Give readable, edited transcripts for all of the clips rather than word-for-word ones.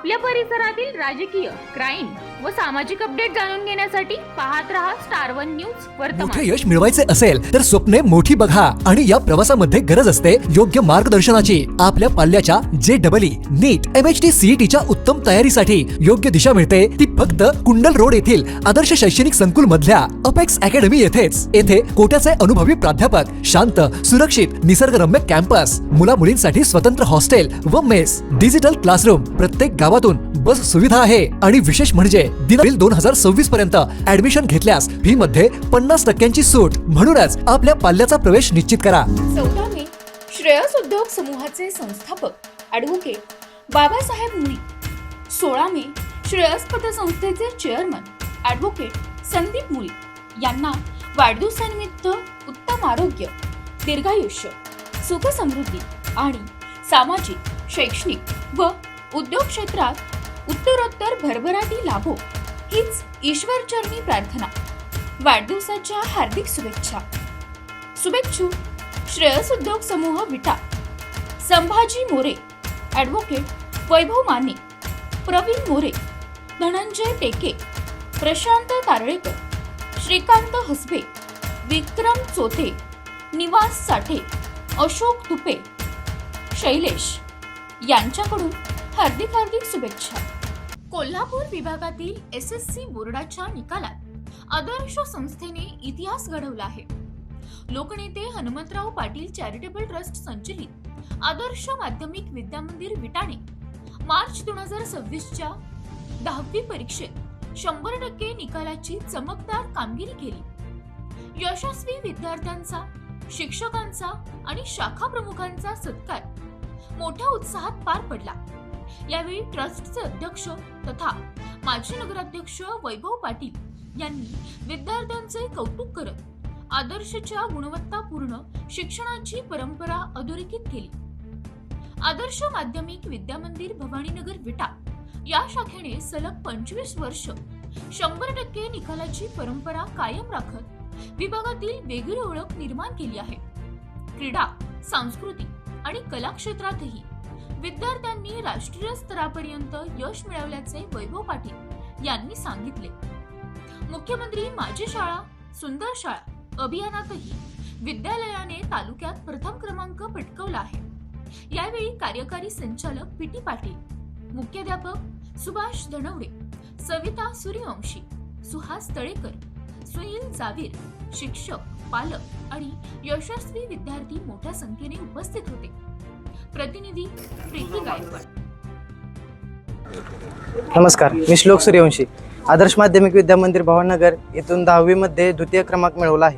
आपल्या परिसरातील राजकीय, क्राईम व सामाजिक अपडेट जाणून घेण्यासाठी पाहत रहा स्टार वन न्यूज वर्तमान। मोठे यश मिळवायचे असेल तर स्वप्ने मोठी बघा आणि या प्रवासामध्ये गरज असते योग्य मार्गदर्शनाची। आपल्या पाल्याच्या JEE, नीट, MHT, CETच्या उत्तम तयारीसाठी योग्य दिशा मिळते ती फक्त कुंडल रोड येथील आदर्श शैक्षणिक संकुल मधल्या अपेक्स अकॅडमी येथेच। येथे कोट्याचे अनुभवी प्राध्यापक, शांत, सुरक्षित, निसर्गरम्य कॅम्पस, मुला मुलींसाठी स्वतंत्र हॉस्टेल व मेस, डिजिटल क्लासरूम, प्रत्येक गावातून बस सुविधा आहे आणि विशेष म्हणजे दिन 2026 पर्यंत ऍडमिशन घेतल्यास फी मध्ये 50% सूट। म्हणूनच आपल्या पाल्याचा प्रवेश निश्चित करा। 14 मे श्रेयस उद्योग समूहाचे संस्थापक ॲडव्होकेट बाबासाहेब मुळी, 16 मे श्रेयस पतसंस्थेचे चेअरमन ॲडव्होकेट संदीप मुळी यांना वाढदिवसानिमित्त उत्तम आरोग्य, दीर्घायुष्य, सुख समृद्धी आणि सामाजिक, शैक्षणिक व उद्योग क्षेत्रात उत्तरोत्तर भरभराटी लाभो हीच ईश्वरचरणी प्रार्थना। वाढदिवसाच्या हार्दिक शुभेच्छा। शुभेच्छुक श्रेयस उद्योग समूह विटा, संभाजी मोरे, ॲडव्होकेट वैभव माने, प्रवीण मोरे, धनंजय टेके, प्रशांत तारळेकर, श्रीकांत हसबे, विक्रम चोथे, निवास साठे, अशोक तुपे, शैलेश यांच्याकडून हार्दिक शुभेच्छा। कोल्हापूर विभागातील SSC बोर्डाच्या निकालात आदर्श संस्थेने इतिहास घडवला आहे। लोकनेते हनुमंतराव पाटील चॅरिटेबल ट्रस्ट संचलित आदर्श माध्यमिक विद्यामंदिर विटाने मार्च 2026च्या 10वी परीक्षेत 100% निकालाची चमकदार कामगिरी केली। यशस्वी विद्यार्थ्यांचा, शिक्षकांचा आणि शाखा प्रमुखांचा सत्कार मोठ्या उत्साहात पार पडला। यावेळी ट्रस्टचे अध्यक्ष तथा माजी नगराध्यक्ष वैभव पाटील यांनी विद्यार्थ्यांचे कौतुक करत आदर्शच्या गुणवत्तापूर्ण शिक्षणाची परंपरा अधोरेखित केली। आदर्श माध्यमिक विद्यामंदिर भवानीनगर विटा या शाखेने सलग 25 वर्ष 100% निकालाची परंपरा कायम राखत विभागातील वेगळी ओळख निर्माण केली आहे। क्रीडा, सांस्कृतिक आणि कला क्षेत्रातही विद्यार्थ्यांनी राष्ट्रीय स्तरापर्यंत यश मिळवल्याचे वैभव पाटील यांनी सांगितले। मुख्यमंत्री माझी शाळा सुंदर शाळा अभियानातही विद्यालयाने तालुक्यात प्रथम क्रमांक पटकावला आहे। यावेळी कार्यकारी संचालक PT पाटील, मुख्याध्यापक सुभाष धनवडे, सविता सूर्यवंशी, सुहास तळेकर, सुनील जावीर, शिक्षक, पालक आणि यशस्वी विद्यार्थी मोठ्या संख्येने उपस्थित होते। प्रतिनिधी प्रीती गायकवाड। नमस्कार, मी श्लोक सूर्यवंशी, आदर्श माध्यमिक विद्यामंदिर भवानीनगर येथून 10वी मध्ये द्वितीय क्रमांक मिळवला आहे।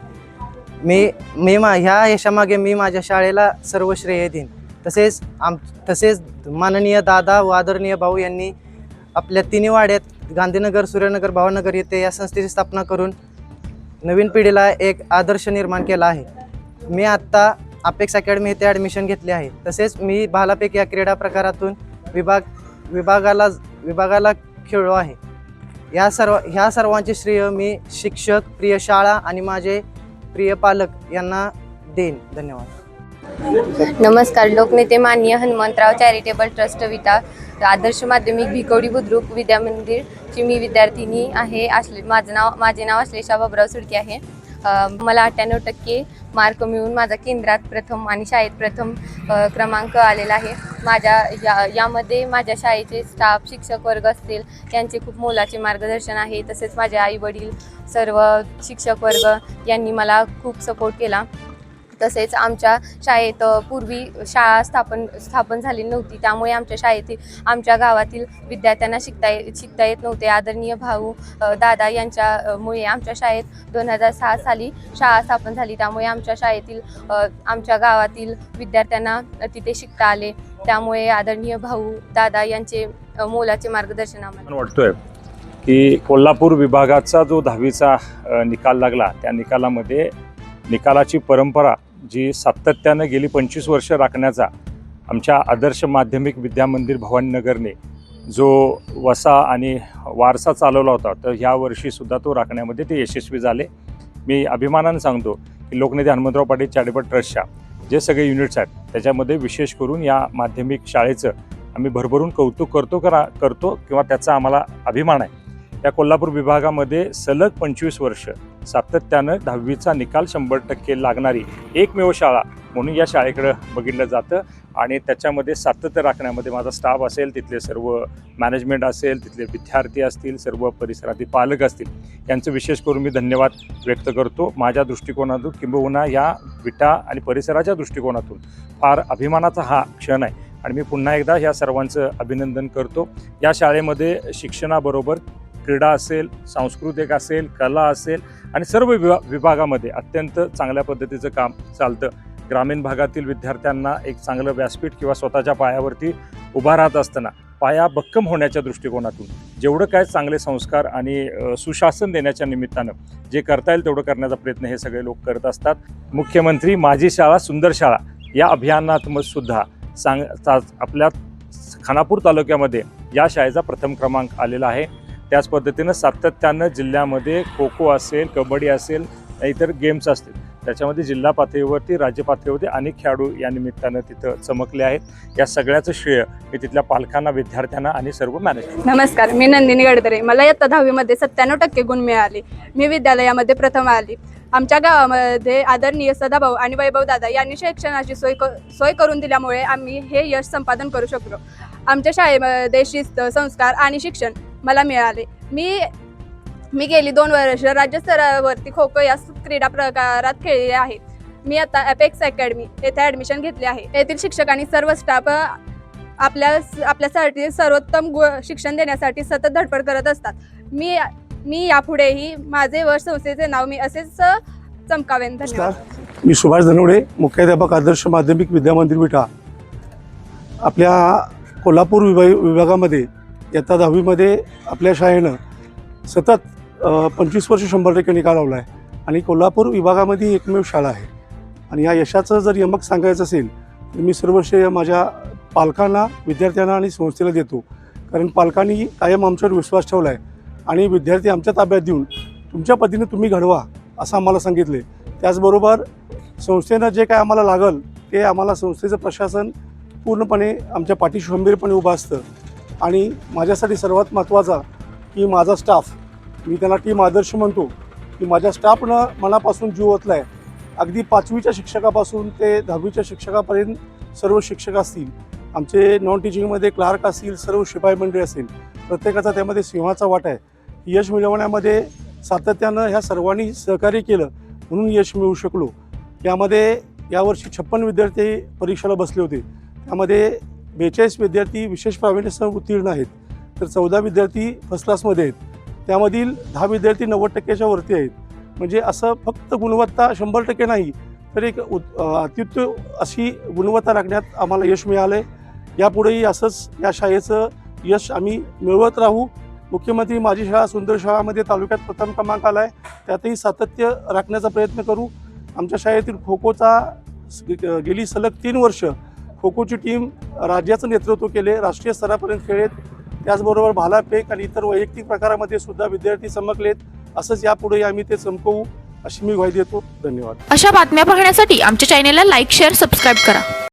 ह्या यशामागे मी माझ्या शाळेला सर्व श्रेय देईन। तसेच माननीय दादा व आदरणीय भाऊ यांनी आपल्या तिन्ही वाड्यात गांधीनगर, सूर्यनगर, भवानीनगर येथे या संस्थेची स्थापना करून नवीन पिढीला एक आदर्श निर्माण केला आहे। मी आत्ता अपेक्स अकॅडमी येथे ॲडमिशन घेतले आहे। तसेच मी भालाफेक या क्रीडा प्रकारातून विभागाला खेळलो आहे। ह्या सर्वांचे श्रेय मी शिक्षक, प्रिय शाळा आणि माझे प्रिय पालक यांना देईन। धन्यवाद। नमस्कार, लोकनेते माननीय हनुमंतराव चॅरिटेबल ट्रस्ट विटा, आदर्श माध्यमिक भिकवडी बुद्रुक विद्यामंदिरची मी विद्यार्थिनी आहे। माझे नाव अश्लेषा बाबुराव सुडके आहे। मला 98% मार्क मिळून माझा केंद्रात प्रथम आणि शाळेत प्रथम क्रमांक आलेला आहे। यामध्ये माझ्या शाळेचे स्टाफ, शिक्षक वर्ग असतील यांचे खूप मोलाचे मार्गदर्शन आहे। तसेच माझे आई वडील, सर्व शिक्षक वर्ग यांनी मला खूप सपोर्ट केला। तसेच आमच्या शाळेत पूर्वी शाळा स्थापन झाली नव्हती, त्यामुळे आमच्या गावातील विद्यार्थ्यांना शिकता येत नव्हते। आदरणीय भाऊ दादा यांच्यामुळे आमच्या शाळेत 2006 साली शाळा स्थापन झाली, त्यामुळे आमच्या गावातील विद्यार्थ्यांना तिथे शिकता आले। त्यामुळे आदरणीय भाऊ दादा यांचे मोलाचे मार्गदर्शन आम्हाला वाटतोय की कोल्हापूर विभागाचा जो 10वीचा निकाल लागला, त्या निकालामध्ये निकालाची परंपरा जी सातत्यानं गेली 25 वर्ष राखण्याचा आमच्या आदर्श माध्यमिक विद्यामंदिर भवानीनगरने जो वसा आणि वारसा चालवला होता, तर ह्या वर्षीसुद्धा तो राखण्यामध्ये ते यशस्वी झाले। मी अभिमानाने सांगतो की लोकनेते हनुमंतराव पाटील चॅरिटेबल ट्रस्टच्या जे सगळे युनिट्स आहेत त्याच्यामध्ये विशेष करून या माध्यमिक शाळेचं आम्ही भरभरून कौतुक करतो किंवा त्याचा आम्हाला अभिमान आहे. या कोल्हापूर विभागामध्ये सलग 25 वर्ष सातत्यानं 10वीचा निकाल 100% लागणारी एकमेव शाळा म्हणून या शाळेकडे बघितलं जातं आणि त्याच्यामध्ये सातत्य राखण्यामध्ये माझा स्टाफ असेल, तिथले सर्व मॅनेजमेंट असेल, तिथले विद्यार्थी असतील, सर्व परिसरातील पालक असतील, यांचं विशेष करून मी धन्यवाद व्यक्त करतो. माझ्या दृष्टिकोनातून किंबहुना या विटा आणि परिसराच्या दृष्टिकोनातून फार अभिमानाचा हा क्षण आहे आणि मी पुन्हा एकदा या सर्वांचं अभिनंदन करतो. या शाळेमध्ये शिक्षणाबरोबर क्रीडा असेल, सांस्कृतिक असेल, कला असेल आणि सर्व विभागामध्ये अत्यंत चांगल्या पद्धतीचं काम चालतं. ग्रामीण भागातील विद्यार्थ्यांना एक चांगलं व्यासपीठ किंवा स्वतःच्या पायावरती उभा राहत असताना पाया भक्कम होण्याच्या दृष्टिकोनातून जेवढं काय चांगले संस्कार आणि सुशासन देण्याच्या निमित्तानं जे करता येईल तेवढं करण्याचा प्रयत्न हे सगळे लोक करत असतात. मुख्यमंत्री माझी शाळा सुंदर शाळा या अभियानात सुद्धा आपल्या खानापूर तालुक्यामध्ये या शाळेचा प्रथम क्रमांक आलेला आहे. त्याच पद्धतीनं सातत्यानं जिल्ह्यामध्ये खो खो असेल, कबड्डी असेल, इतर गेम्स असतील, त्याच्यामध्ये जिल्हा पातळीवरती, राज्य पातळीवरती अनेक खेळाडू या निमित्तानं तिथं चमकले आहेत. या सगळ्याचं श्रेय हे तिथल्या पालकांना, विद्यार्थ्यांना आणि सर्व मॅनेजमेंट. नमस्कार, मी नंदिनी गडदरे. मला इयत्ता 10वीमध्ये 97% गुण मिळाले. मी विद्यालयामध्ये प्रथम आली. आमच्या गावामध्ये आदरणीय सदाभाऊ आणि वैभव दादा यांनी शिक्षणाची सोय करून दिल्यामुळे आम्ही हे यश संपादन करू शकलो. आमच्या शाळेमध्ये शिस्त, संस्कार आणि शिक्षण मला मिळाले. मी गेली 2 वर्ष राज्यस्तरावरती खो खो या क्रीडा प्रकारात खेळले आहे. मी आता अपेक्स अकॅडमी येथे ॲडमिशन घेतले आहे. येथील शिक्षक आणि सर्व स्टाफ आपल्यासाठी सर्वोत्तम शिक्षण देण्यासाठी सतत धडपड करत असतात. मी यापुढेही माझे व संस्थेचे नाव मी असेच चमकावेन. धन्यवाद. मी सुभाष धनवडे, मुख्याध्यापक आदर्श माध्यमिक विद्यामंदिर विटा. आपल्या कोल्हापूर विभागामध्ये इयत्ता 10वीमध्ये आपल्या शाळेनं सतत 25 वर्ष 100% निकाल लावला आहे आणि कोल्हापूर विभागामध्ये एकमेव शाळा आहे. आणि या यशाचं जर यमक सांगायचं असेल तर मी सर्व श्रेय माझ्या पालकांना, विद्यार्थ्यांना आणि संस्थेला देतो. कारण पालकांनी कायम आमच्यावर विश्वास ठेवला आहे आणि विद्यार्थी आमच्या ताब्यात देऊन तुमच्या पद्धतीने तुम्ही घडवा असं आम्हाला सांगितले. त्याचबरोबर संस्थेनं जे काय आम्हाला लागल ते आम्हाला संस्थेचं प्रशासन पूर्णपणे आमच्या पाठीशी खंबीरपणे उभं असतं. आणि माझ्यासाठी सर्वात महत्त्वाचा की माझा स्टाफ, मी त्यांना टीम आदर्श म्हणतो, की माझ्या स्टाफनं मनापासून जीव ओतला आहे. अगदी 5वीच्या शिक्षकापासून ते 10वीच्या शिक्षकापर्यंत सर्व शिक्षक असतील, आमचे नॉन टीचिंगमध्ये क्लार्क असतील, सर्व शिपाई मंडळी असेल, प्रत्येकाचा त्यामध्ये सिंहाचा वाटा आहे. यश मिळवण्यामध्ये सातत्यानं ह्या सर्वांनी सहकार्य केलं म्हणून यश मिळवू शकलो. यामध्ये यावर्षी 56 विद्यार्थी परीक्षेला बसले होते. त्यामध्ये 42 विद्यार्थी विशेष प्रावीण्यसह उत्तीर्ण आहेत, तर 14 विद्यार्थी फर्स्ट क्लासमध्ये आहेत. त्यामधील 10 विद्यार्थी 90%च्या वरती आहेत. म्हणजे असं फक्त गुणवत्ता 100% नाही, तर एक अत्युत्तम अशी गुणवत्ता राखण्यात आम्हाला यश मिळालं आहे. यापुढेही असंच या शाळेचं यश आम्ही मिळवत राहू. मुख्यमंत्री माझी शाळा सुंदर शाळामध्ये तालुक्यात प्रथम क्रमांक आला आहे, त्यातही सातत्य राखण्याचा प्रयत्न करू. आमच्या शाळेतील खो खोचा गेली सलग 3 वर्ष खो खोची टीम राज्याचं नेतृत्व केले, राष्ट्रीय स्तरापर्यंत खेळलेत. त्याचबरोबर भालाफेक आणि इतर वैयक्तिक प्रकारामध्ये सुद्धा विद्यार्थी चमकलेत. असंच यापुढे आम्ही ते चमकवू अशी मी ग्वाही देतो. धन्यवाद. अशा बातम्या पाहण्यासाठी आमच्या चॅनेलला लाईक, शेअर, सबस्क्राईब करा.